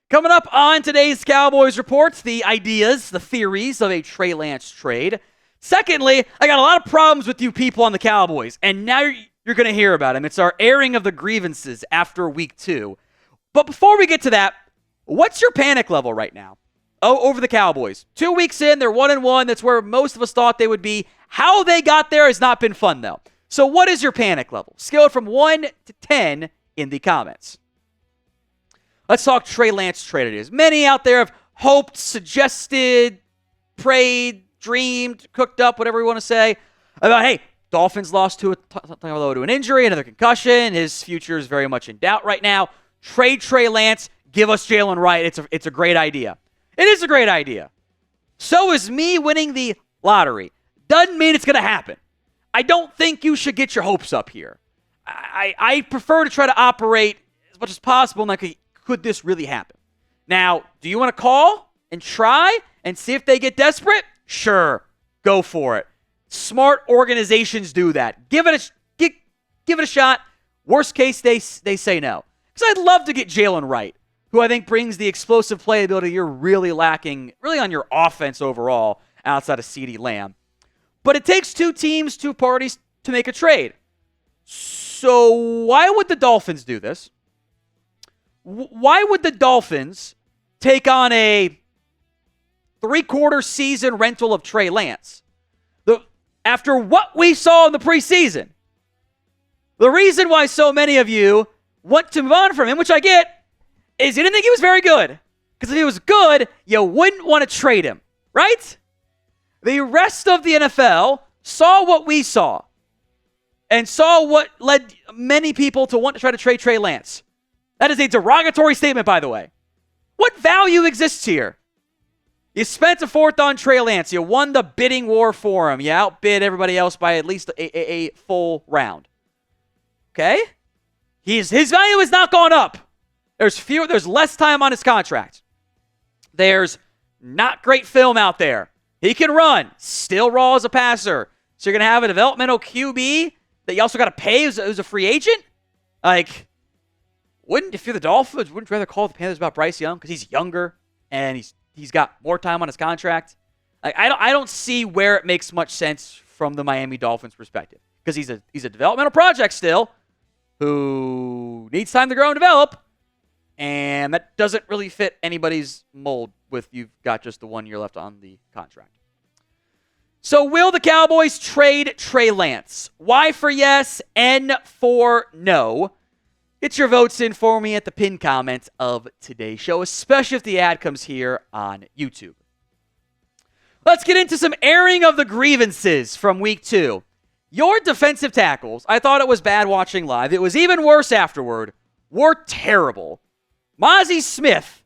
Coming up on today's Cowboys Report, the ideas, the theories of a Trey Lance trade. Secondly, I got a lot of problems with you people on the Cowboys, and now you're going to hear about them. It's our airing of the grievances after week 2. But before we get to that, what's your panic level right now? Over the Cowboys. 2 weeks in, they're 1-1. That's where most of us thought they would be. How they got there has not been fun, though. So what is your panic level? Scale from 1 to 10 in the comments. Let's talk Trey Lance trade ideas. Many out there have hoped, suggested, prayed, dreamed, cooked up, whatever you want to say, about, hey, Dolphins lost Tua Tagovailoa to an injury, another concussion. His future is very much in doubt right now. Trade Trey Lance, give us Jaylen Wright. It's a great idea. It is a great idea. So is me winning the lottery. Doesn't mean it's going to happen. I don't think you should get your hopes up here. I prefer to try to operate as much as possible like, could this really happen? Now, do you want to call and try and see if they get desperate? Sure, go for it. Smart organizations do that. Give it a shot. Worst case, they say no. Because I'd love to get Jaylen Wright, who I think brings the explosive playability you're really lacking, really on your offense overall, outside of CeeDee Lamb. But it takes 2 teams, 2 parties to make a trade. So why would the Dolphins do this? Why would the Dolphins take on a 3/4 season rental of Trey Lance? After what we saw in the preseason. The reason why so many of you want to move on from him, which I get, is you didn't think he was very good. Because if he was good, you wouldn't want to trade him, right? The rest of the NFL saw what we saw and saw what led many people to want to try to trade Trey Lance. That is a derogatory statement, by the way. What value exists here? You spent a 4th on Trey Lance. You won the bidding war for him. You outbid everybody else by at least a full round. Okay? His value has not gone up. There's less time on his contract. There's not great film out there. He can run. Still raw as a passer. So you're going to have a developmental QB that you also got to pay who's a free agent? Like, if you're the Dolphins, wouldn't you rather call the Panthers about Bryce Young? Because he's younger and he's got more time on his contract. Like, I don't see where it makes much sense from the Miami Dolphins perspective. Because he's a developmental project still who needs time to grow and develop. And that doesn't really fit anybody's mold with you've got just the 1 year left on the contract. So will the Cowboys trade Trey Lance? Y for yes, N for no. Get your votes in for me at the pinned comment of today's show, especially if the ad comes here on YouTube. Let's get into some airing of the grievances from week 2. Your defensive tackles, I thought it was bad watching live. It was even worse afterward, were terrible. Mozzie Smith,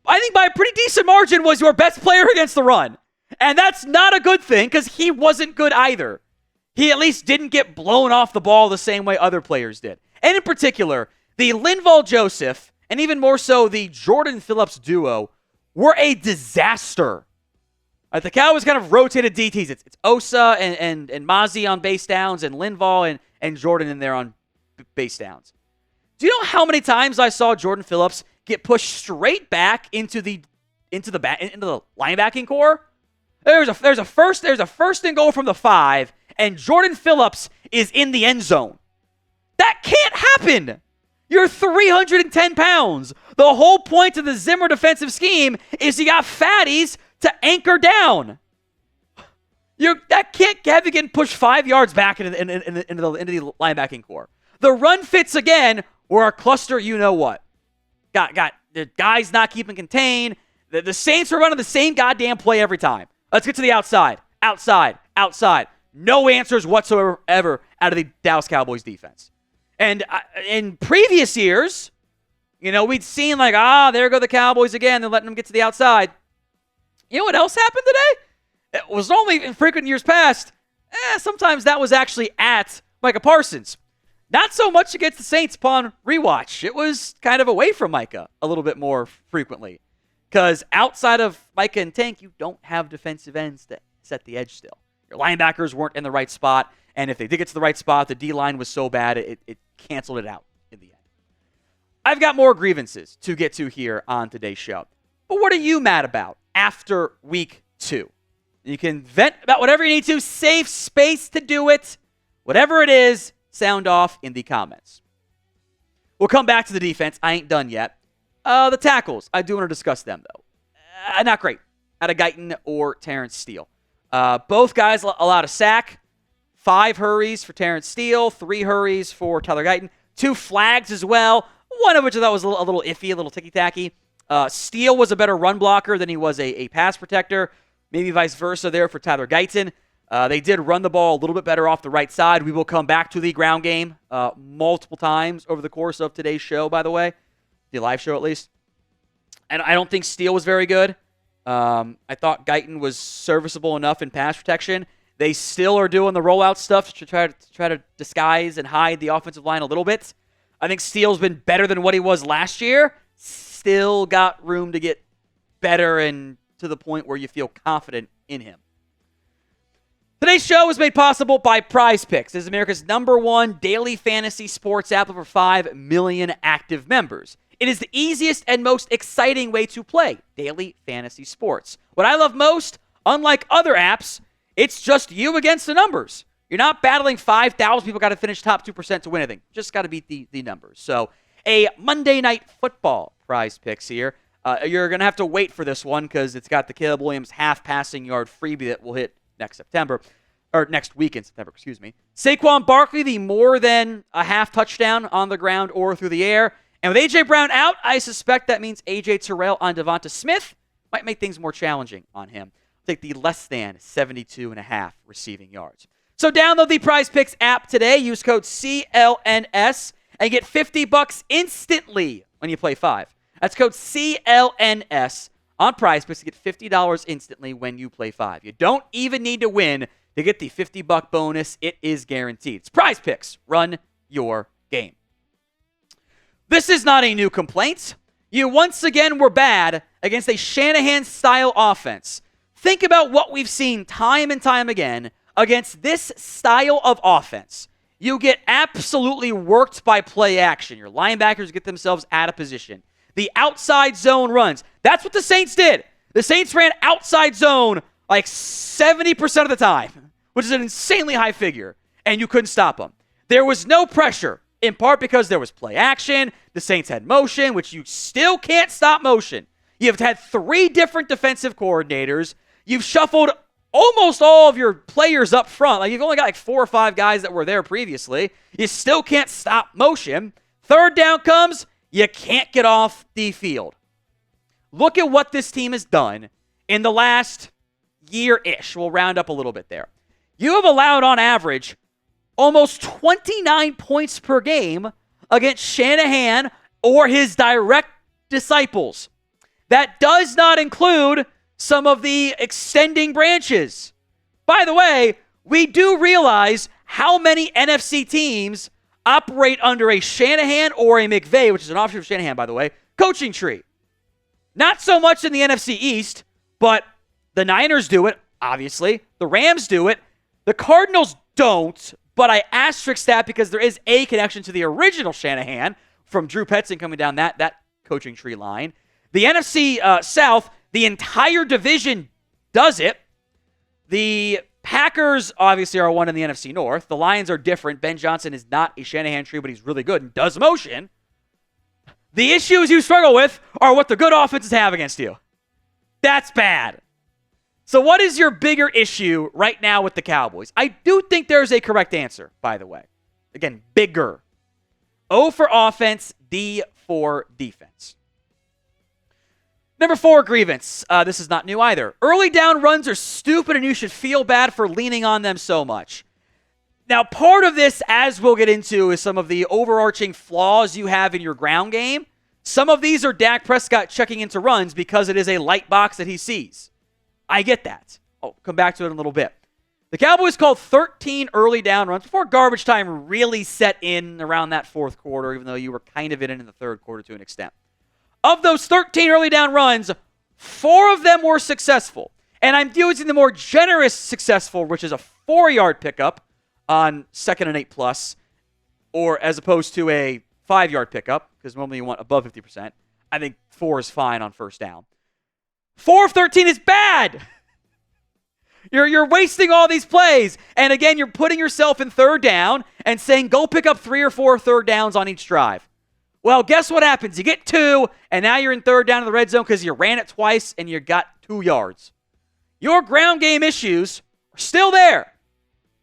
I think by a pretty decent margin, was your best player against the run. And that's not a good thing because he wasn't good either. He at least didn't get blown off the ball the same way other players did. And in particular, the Linval-Joseph, and even more so the Jordan Phillips duo, were a disaster. The Cowboys kind of rotated DTs. It's Osa and Mozzie on base downs, and Linval and Jordan in there on base downs. Do you know how many times I saw Jordan Phillips get pushed straight back into the linebacking core? There's a first and goal from the 5, and Jordan Phillips is in the end zone. That can't happen. You're 310 pounds. The whole point of the Zimmer defensive scheme is you got fatties to anchor down. That can't have you getting pushed 5 yards back into the linebacking core. The run fits again or a cluster, you know what. Got the guys not keeping contained. The Saints are running the same goddamn play every time. Let's get to the outside. Outside. No answers whatsoever out of the Dallas Cowboys defense. And in previous years, we'd seen there go the Cowboys again. They're letting them get to the outside. You know what else happened today? It was only in frequent years past. Sometimes that was actually at Micah Parsons. Not so much against the Saints upon rewatch. It was kind of away from Micah a little bit more frequently. Because outside of Micah and Tank, you don't have defensive ends that set the edge still. Your linebackers weren't in the right spot. And if they did get to the right spot, the D-line was so bad, it canceled it out in the end. I've got more grievances to get to here on today's show. But what are you mad about after week 2? You can vent about whatever you need to. Safe space to do it. Whatever it is, sound off in the comments. We'll come back to the defense. I ain't done yet. The tackles. I do want to discuss them, though. Not great. Out of Guyton or Terence Steele. Both guys allowed a sack. 5 hurries for Terence Steele. 3 hurries for Tyler Guyton. 2 flags as well. One of which I thought was a little iffy, a little ticky-tacky. Steele was a better run blocker than he was a pass protector. Maybe vice versa there for Tyler Guyton. They did run the ball a little bit better off the right side. We will come back to the ground game multiple times over the course of today's show, by the way. The live show, at least. And I don't think Steele was very good. I thought Guyton was serviceable enough in pass protection. They still are doing the rollout stuff to try to disguise and hide the offensive line a little bit. I think Steele's been better than what he was last year. Still got room to get better and to the point where you feel confident in him. Today's show is made possible by Prize Picks. This is America's #1 daily fantasy sports app with over 5 million active members. It is the easiest and most exciting way to play daily fantasy sports. What I love most, unlike other apps, it's just you against the numbers. You're not battling 5,000 people got to finish top 2% to win anything. Just got to beat the numbers. So a Monday Night Football Prize Picks here. You're going to have to wait for this one because it's got the Caleb Williams half passing yard freebie that will hit next week in September, excuse me. Saquon Barkley, the more than a half touchdown on the ground or through the air. And with A.J. Brown out, I suspect that means A.J. Terrell on Devonta Smith might make things more challenging on him. I'll take the less than 72.5 receiving yards. So download the Prize Picks app today. Use code CLNS and get $50 instantly when you play 5. That's code CLNS on Prize Picks to get $50 instantly when you play 5. You don't even need to win to get the $50 bonus. It is guaranteed. It's Prize Picks. Run your game. This is not a new complaint. You once again were bad against a Shanahan-style offense. Think about what we've seen time and time again against this style of offense. You get absolutely worked by play action. Your linebackers get themselves out of position. The outside zone runs. That's what the Saints did. The Saints ran outside zone like 70% of the time, which is an insanely high figure, and you couldn't stop them. There was no pressure, in part because there was play action. The Saints had motion, which you still can't stop motion. You've had 3 different defensive coordinators. You've shuffled almost all of your players up front. Like, you've only got like 4 or 5 guys that were there previously. You still can't stop motion. Third down comes, you can't get off the field. Look at what this team has done in the last year-ish. We'll round up a little bit there. You have allowed, on average, almost 29 points per game against Shanahan or his direct disciples. That does not include some of the extending branches. By the way, we do realize how many NFC teams operate under a Shanahan or a McVay, which is an offshoot of Shanahan, by the way, coaching tree. Not so much in the NFC East, but the Niners do it, obviously. The Rams do it. The Cardinals don't, but I asterisk that because there is a connection to the original Shanahan from Drew Petzing coming down that coaching tree line. The NFC South, the entire division does it. The Packers obviously are one in the NFC North. The Lions are different. Ben Johnson is not a Shanahan tree, but he's really good and does motion. The issues you struggle with are what the good offenses have against you. That's bad. So what is your bigger issue right now with the Cowboys? I do think there's a correct answer, by the way. Again, bigger. O for offense, D for defense. Number 4, grievance. This is not new either. Early down runs are stupid and you should feel bad for leaning on them so much. Now, part of this, as we'll get into, is some of the overarching flaws you have in your ground game. Some of these are Dak Prescott checking into runs because it is a light box that he sees. I get that. I'll come back to it in a little bit. The Cowboys called 13 early down runs before garbage time really set in around that 4th quarter, even though you were kind of in the 3rd quarter to an extent. Of those 13 early down runs, 4 of them were successful. And I'm using the more generous successful, which is a 4-yard pickup on 2nd and 8+, or as opposed to a 5-yard pickup, because normally you want above 50%. I think 4 is fine on first down. 4 of 13 is bad. You're wasting all these plays. And again, you're putting yourself in third down and saying, go pick up 3 or 4 third downs on each drive. Well, guess what happens? You get 2, and now you're in third down in the red zone because you ran it twice and you got 2 yards. Your ground game issues are still there.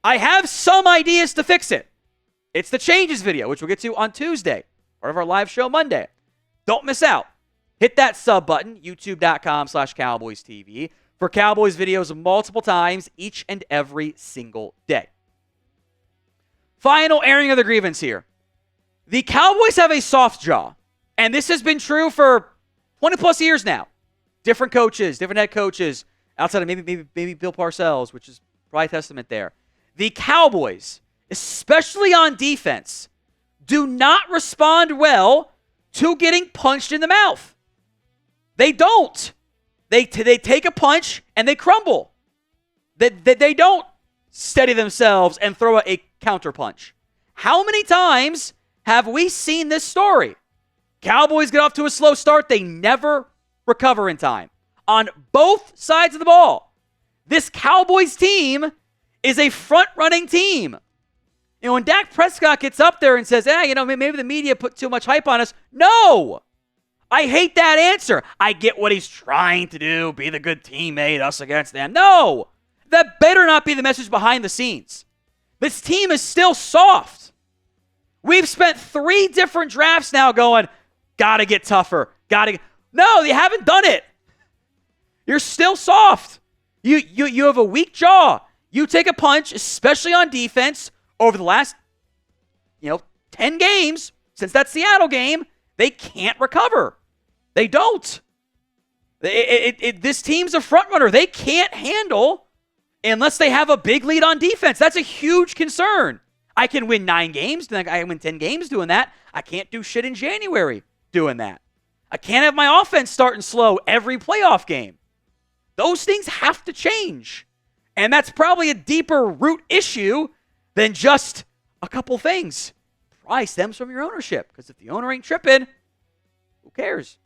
I have some ideas to fix it. It's the changes video, which we'll get to on Tuesday, part of our live show Monday. Don't miss out. Hit that sub button, youtube.com/Cowboys TV, for Cowboys videos multiple times each and every single day. Final airing of the grievance here. The Cowboys have a soft jaw, and this has been true for 20-plus years now. Different coaches, different head coaches, outside of maybe Bill Parcells, which is probably a testament there. The Cowboys, especially on defense, do not respond well to getting punched in the mouth. They don't. They take a punch and they crumble. They don't steady themselves and throw a counter punch. How many times have we seen this story? Cowboys get off to a slow start. They never recover in time. On both sides of the ball. This Cowboys team is a front-running team. When Dak Prescott gets up there and says, maybe the media put too much hype on us. No! I hate that answer. I get what he's trying to do, be the good teammate, us against them. No! That better not be the message behind the scenes. This team is still soft. We've spent 3 different drafts now going, gotta get tougher. No, you haven't done it. You're still soft. You have a weak jaw. You take a punch, especially on defense, over the last 10 games, since that Seattle game, they can't recover. They don't. This team's a front runner. They can't handle unless they have a big lead on defense. That's a huge concern. I can win 9 games. I can win 10 games doing that. I can't do shit in January doing that. I can't have my offense starting slow every playoff game. Those things have to change. And that's probably a deeper root issue than just a couple things. Probably stems from your ownership. Because if the owner ain't tripping, who cares?